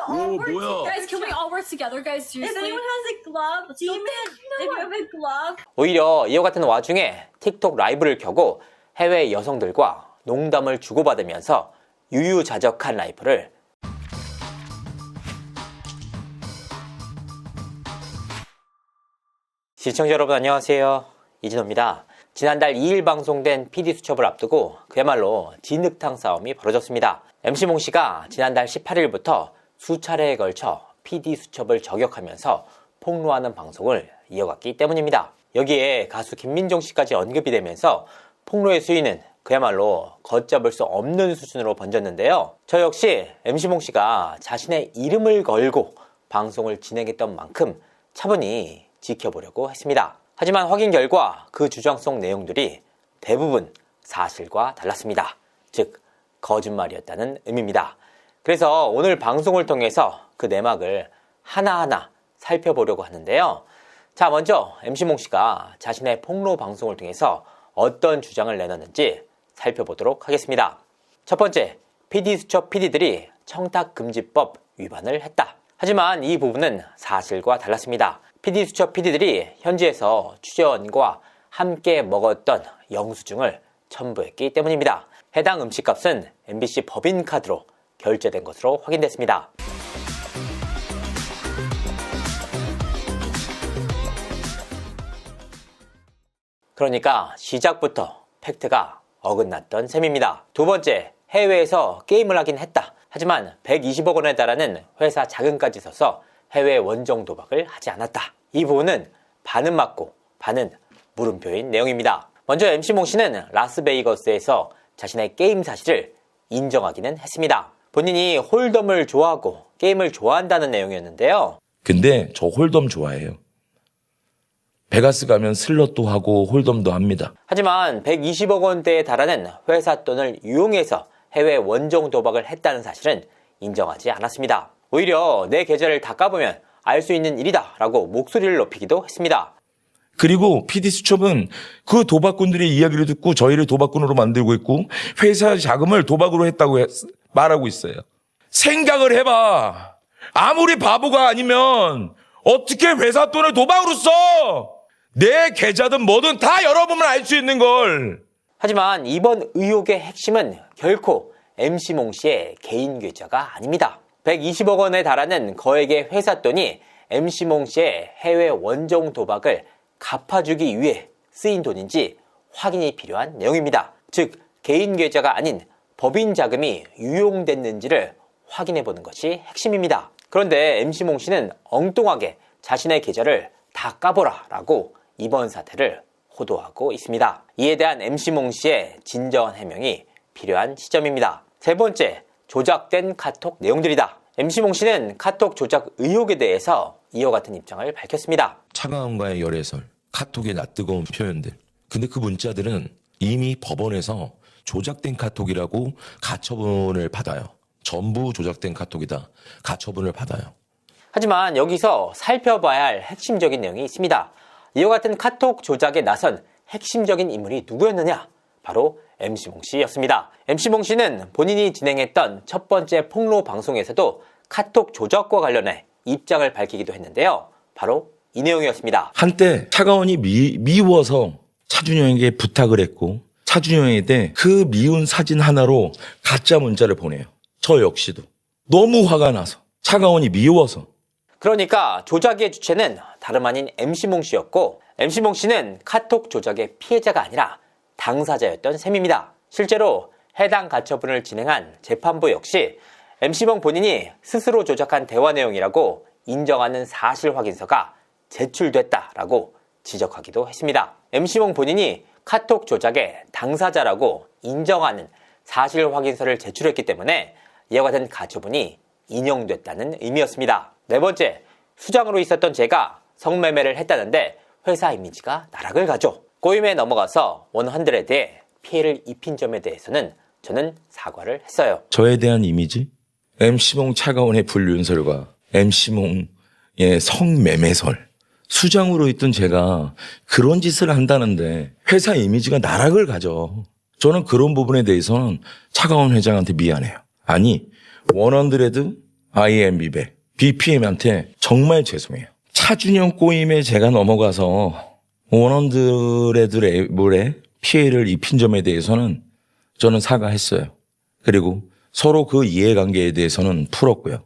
all 오, work 뭐야? together. Guys, can we all work together, guys? If Seriously? anyone has a glove, Demon, if you have a glove, 오히려 이와 같은 와중에 틱톡 라이브를 켜고 해외 여성들과 농담을 주고받으면서 유유자적한 라이프를 시청자 여러분 안녕하세요. 이진호입니다. 지난달 2일 방송된 PD수첩을 앞두고 그야말로 진흙탕 싸움이 벌어졌습니다. MC몽씨가 지난달 18일부터 수차례에 걸쳐 PD수첩을 저격하면서 폭로하는 방송을 이어갔기 때문입니다. 여기에 가수 김민종씨까지 언급이 되면서 폭로의 수위는 그야말로 걷잡을 수 없는 수준으로 번졌는데요. 저 역시 MC몽씨가 자신의 이름을 걸고 방송을 진행했던 만큼 차분히 지켜보려고 했습니다. 하지만 확인 결과 그 주장 속 내용들이 대부분 사실과 달랐습니다. 즉 거짓말이었다는 의미입니다. 그래서 오늘 방송을 통해서 그 내막을 하나하나 살펴보려고 하는데요. 자, 먼저 MC몽씨가 자신의 폭로 방송을 통해서 어떤 주장을 내놨는지 살펴보도록 하겠습니다. 첫 번째, PD수첩 PD들이 청탁금지법 위반을 했다. 하지만 이 부분은 사실과 달랐습니다. PD수첩 PD들이 현지에서 취재원과 함께 먹었던 영수증을 첨부했기 때문입니다. 해당 음식값은 MBC 법인카드로 결제된 것으로 확인됐습니다. 그러니까 시작부터 팩트가 어긋났던 셈입니다. 두 번째, 해외에서 게임을 하긴 했다. 하지만 120억 원에 달하는 회사 자금까지 써서 해외 원정 도박을 하지 않았다. 이 부분은 반은 맞고 반은 물음표인 내용입니다. 먼저 MC몽씨는 라스베이거스에서 자신의 게임 사실을 인정하기는 했습니다. 본인이 홀덤을 좋아하고 게임을 좋아한다는 내용이었는데요. 근데 저 홀덤 좋아해요. 베가스 가면 슬롯도 하고 홀덤도 합니다. 하지만 120억 원대에 달하는 회사 돈을 이용해서 해외 원정 도박을 했다는 사실은 인정하지 않았습니다. 오히려 내 계좌를 다 까보면 알 수 있는 일이다 라고 목소리를 높이기도 했습니다. 그리고 PD수첩은 그 도박꾼들의 이야기를 듣고 저희를 도박꾼으로 만들고 있고 회사 자금을 도박으로 했다고 말하고 있어요. 생각을 해봐. 아무리 바보가 아니면 어떻게 회사 돈을 도박으로 써? 내 계좌든 뭐든 다 열어보면 알 수 있는 걸. 하지만 이번 의혹의 핵심은 결코 MC몽씨의 개인 계좌가 아닙니다. 120억 원에 달하는 거액의 회사 돈이 MC몽씨의 해외 원정 도박을 갚아주기 위해 쓰인 돈인지 확인이 필요한 내용입니다. 즉 개인 계좌가 아닌 법인 자금이 유용됐는지를 확인해보는 것이 핵심입니다. 그런데 MC몽씨는 엉뚱하게 자신의 계좌를 다 까보라 라고 이번 사태를 호도하고 있습니다. 이에 대한 MC몽씨의 진정한 해명이 필요한 시점입니다. 세 번째, 조작된 카톡 내용들이다. MC몽씨는 카톡 조작 의혹에 대해서 이와 같은 입장을 밝혔습니다. 차가움과의 열애설, 카톡의 낯뜨거운 표현들. 근데 그 문자들은 이미 법원에서 조작된 카톡이라고 가처분을 받아요. 전부 조작된 카톡이다. 가처분을 받아요. 하지만 여기서 살펴봐야 할 핵심적인 내용이 있습니다. 이와 같은 카톡 조작에 나선 핵심적인 인물이 누구였느냐? 바로 MC몽씨였습니다. MC몽씨는 본인이 진행했던 첫 번째 폭로 방송에서도 카톡 조작과 관련해 입장을 밝히기도 했는데요. 바로 이 내용이었습니다. 한때 차가원이 미워서 차준영에게 부탁을 했고 차준영에게 그 미운 사진 하나로 가짜 문자를 보내요. 저 역시도 너무 화가 나서 차가원이 미워서. 그러니까 조작의 주체는 다름 아닌 MC몽씨였고 MC몽씨는 카톡 조작의 피해자가 아니라 당사자였던 셈입니다. 실제로 해당 가처분을 진행한 재판부 역시 MC몽 본인이 스스로 조작한 대화 내용이라고 인정하는 사실 확인서가 제출됐다라고 지적하기도 했습니다. MC몽 본인이 카톡 조작의 당사자라고 인정하는 사실 확인서를 제출했기 때문에 이와 같은 가처분이 인용됐다는 의미였습니다. 네 번째, 수장으로 있었던 제가 성매매를 했다는데 회사 이미지가 나락을 가죠. 꼬임에 넘어가서 100에 피해를 입힌 점에 대해서는 저는 사과를 했어요. 저에 대한 이미지? MC몽 차가원의 불륜설과 MC몽의 성매매설. 수장으로 있던 제가 그런 짓을 한다는데 회사 이미지가 나락을 가죠. 저는 그런 부분에 대해서는 차가원 회장한테 미안해요. 아니, 100 IMB배, BPM한테 정말 죄송해요. 차준영 꼬임에 제가 넘어가서 원원들의 물에 피해를 입힌 점에 대해서는 저는 사과했어요. 그리고 서로 그 이해관계에 대해서는 풀었고요.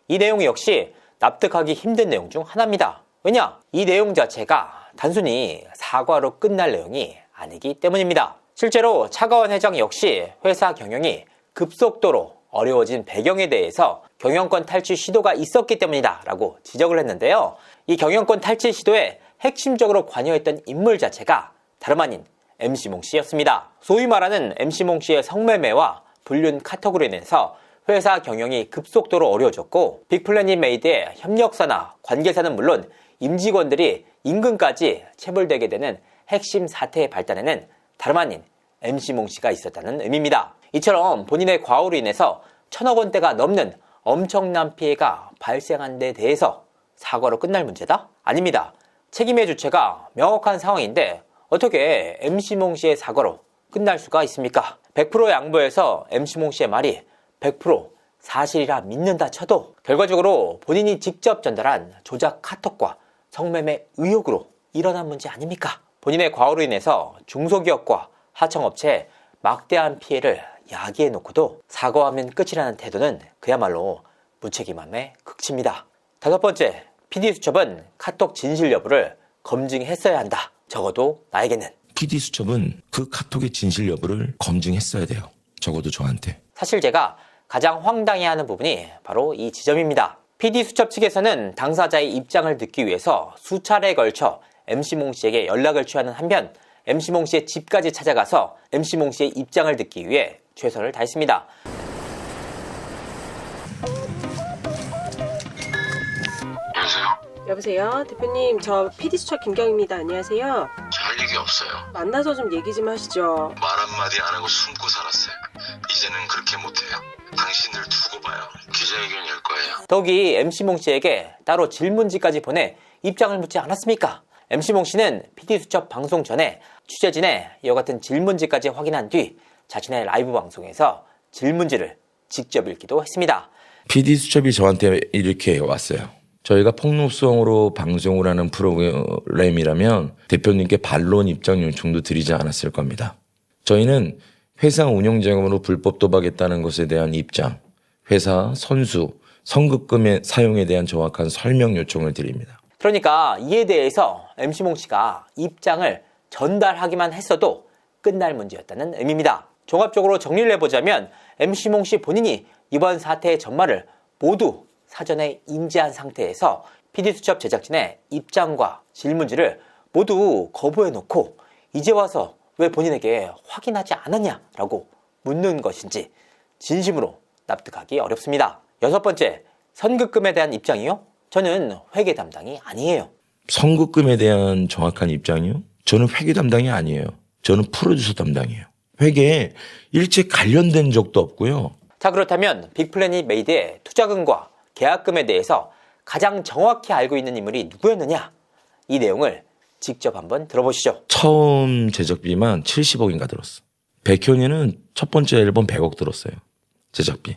이 내용 역시 납득하기 힘든 내용 중 하나입니다. 왜냐? 이 내용 자체가 단순히 사과로 끝날 내용이 아니기 때문입니다. 실제로 차가원 회장 역시 회사 경영이 급속도로 어려워진 배경에 대해서 경영권 탈취 시도가 있었기 때문이다 라고 지적을 했는데요. 이 경영권 탈취 시도에 핵심적으로 관여했던 인물 자체가 다름 아닌 MC몽 씨였습니다. 소위 말하는 MC몽 씨의 성매매와 불륜 카톡으로 인해서 회사 경영이 급속도로 어려워졌고 빅플래닛 메이드의 협력사나 관계사는 물론 임직원들이 임금까지 체불되게 되는 핵심 사태의 발단에는 다름 아닌 MC몽 씨가 있었다는 의미입니다. 이처럼 본인의 과오로 인해서 1,000억 원대가 넘는 엄청난 피해가 발생한 데 대해서 사과로 끝날 문제다? 아닙니다. 책임의 주체가 명확한 상황인데 어떻게 MC몽 씨의 사과로 끝날 수가 있습니까? 100% 양보해서 MC몽 씨의 말이 100% 사실이라 믿는다 쳐도 결과적으로 본인이 직접 전달한 조작 카톡과 성매매 의혹으로 일어난 문제 아닙니까? 본인의 과오로 인해서 중소기업과 하청업체에 막대한 피해를 야기해놓고도 사과하면 끝이라는 태도는 그야말로 무책임함의 극치입니다. 다섯 번째, PD수첩은 카톡 진실 여부를 검증했어야 한다. 적어도 나에게는. PD수첩은 그 카톡의 진실 여부를 검증했어야 돼요. 적어도 저한테. 사실 제가 가장 황당해하는 부분이 바로 이 지점입니다. PD수첩 측에서는 당사자의 입장을 듣기 위해서 수차례에 걸쳐 MC몽 씨에게 연락을 취하는 한편 MC몽 씨의 집까지 찾아가서 MC몽 씨의 입장을 듣기 위해 최선을 다했습니다. 여보세요? 대표님, 저 PD수첩 김경입니다. 안녕하세요. 할 얘기 없어요. 만나서 좀 얘기 좀 하시죠. 말 한마디 안 하고 숨고 살았어요. 이제는 그렇게 못해요. 당신을 두고 봐요. 기자회견 열 거예요. 더욱이 MC몽 씨에게 따로 질문지까지 보내 입장을 묻지 않았습니까? MC몽 씨는 PD수첩 방송 전에 취재진의 이와 같은 질문지까지 확인한 뒤 자신의 라이브 방송에서 질문지를 직접 읽기도 했습니다. PD수첩이 저한테 이렇게 왔어요. 저희가 폭로성으로 방송을 하는 프로그램이라면 대표님께 반론 입장 요청도 드리지 않았을 겁니다. 저희는 회사 운영자금으로 불법 도박했다는 것에 대한 입장, 회사 선수, 선급금의 사용에 대한 정확한 설명 요청을 드립니다. 그러니까 이에 대해서 MC몽 씨가 입장을 전달하기만 했어도 끝날 문제였다는 의미입니다. 종합적으로 정리를 해보자면 MC몽 씨 본인이 이번 사태의 전말을 모두 사전에 인지한 상태에서 PD수첩 제작진의 입장과 질문지를 모두 거부해놓고 이제 와서 왜 본인에게 확인하지 않았냐라고 묻는 것인지 진심으로 납득하기 어렵습니다. 여섯 번째, 선급금에 대한 입장이요? 저는 회계 담당이 아니에요. 선급금에 대한 정확한 입장이요? 저는 회계 담당이 아니에요. 저는 프로듀서 담당이에요. 회계에 일체 관련된 적도 없고요. 자, 그렇다면 빅플래닛 메이드의 투자금과 계약금에 대해서 가장 정확히 알고 있는 인물이 누구였느냐? 이 내용을 직접 한번 들어보시죠. 처음 제작비만 70억인가 들었어. 백현이는 첫 번째 앨범 100억 들었어요. 제작비.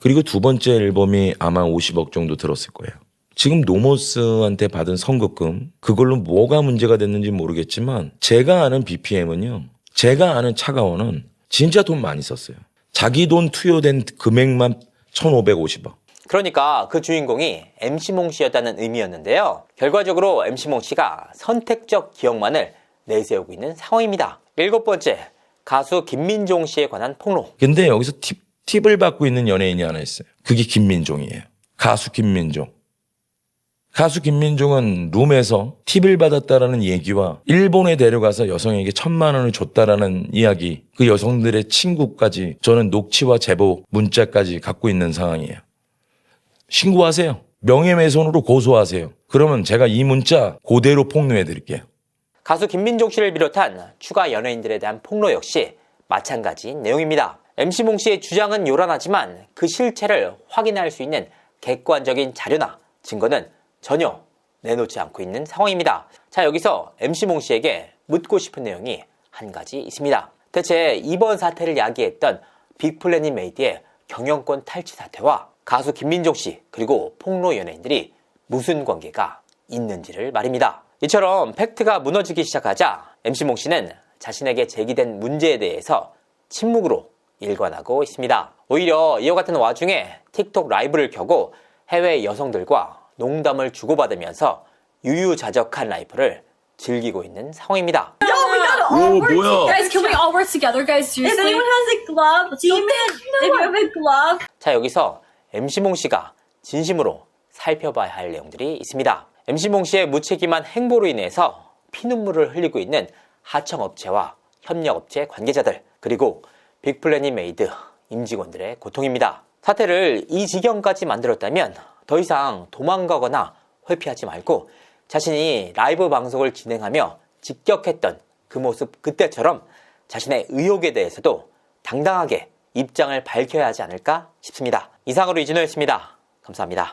그리고 두 번째 앨범이 아마 50억 정도 들었을 거예요. 지금 노모스한테 받은 선급금, 그걸로 뭐가 문제가 됐는지 모르겠지만 제가 아는 BPM은요. 제가 아는 차가원은 진짜 돈 많이 썼어요. 자기 돈 투여된 금액만 1,550억. 그러니까 그 주인공이 MC몽 씨였다는 의미였는데요. 결과적으로 MC몽 씨가 선택적 기억만을 내세우고 있는 상황입니다. 일곱 번째, 가수 김민종 씨에 관한 폭로. 근데 여기서 팁을 받고 있는 연예인이 하나 있어요. 그게 김민종이에요. 가수 김민종. 가수 김민종은 룸에서 팁을 받았다라는 얘기와 일본에 데려가서 여성에게 1,000만 원을 줬다라는 이야기, 그 여성들의 친구까지 저는 녹취와 제보, 문자까지 갖고 있는 상황이에요. 신고하세요. 명예훼손으로 고소하세요. 그러면 제가 이 문자 그대로 폭로해 드릴게요. 가수 김민종 씨를 비롯한 추가 연예인들에 대한 폭로 역시 마찬가지인 내용입니다. MC몽 씨의 주장은 요란하지만 그 실체를 확인할 수 있는 객관적인 자료나 증거는 전혀 내놓지 않고 있는 상황입니다. 자, 여기서 MC몽 씨에게 묻고 싶은 내용이 한 가지 있습니다. 대체 이번 사태를 야기했던 빅플래닛 메이드의 경영권 탈취 사태와 가수 김민종 씨 그리고 폭로 연예인들이 무슨 관계가 있는지를 말입니다. 이처럼 팩트가 무너지기 시작하자 MC몽 씨는 자신에게 제기된 문제에 대해서 침묵으로 일관하고 있습니다. 오히려 이와 같은 와중에 틱톡 라이브를 켜고 해외 여성들과 농담을 주고받으면서 유유자적한 라이프를 즐기고 있는 상황입니다. 오, 뭐야? Guys, can we all work together, guys? Seriously? If anyone has a glove, Demon, if you have a glove. 자, 여기서 MC몽 씨가 진심으로 살펴봐야 할 내용들이 있습니다. MC몽 씨의 무책임한 행보로 인해서 피눈물을 흘리고 있는 하청업체와 협력업체 관계자들, 그리고 빅플래닛 메이드 임직원들의 고통입니다. 사태를 이 지경까지 만들었다면 더 이상 도망가거나 회피하지 말고 자신이 라이브 방송을 진행하며 직격했던 그 모습 그때처럼 자신의 의혹에 대해서도 당당하게 입장을 밝혀야 하지 않을까 싶습니다. 이상으로 이진호였습니다. 감사합니다.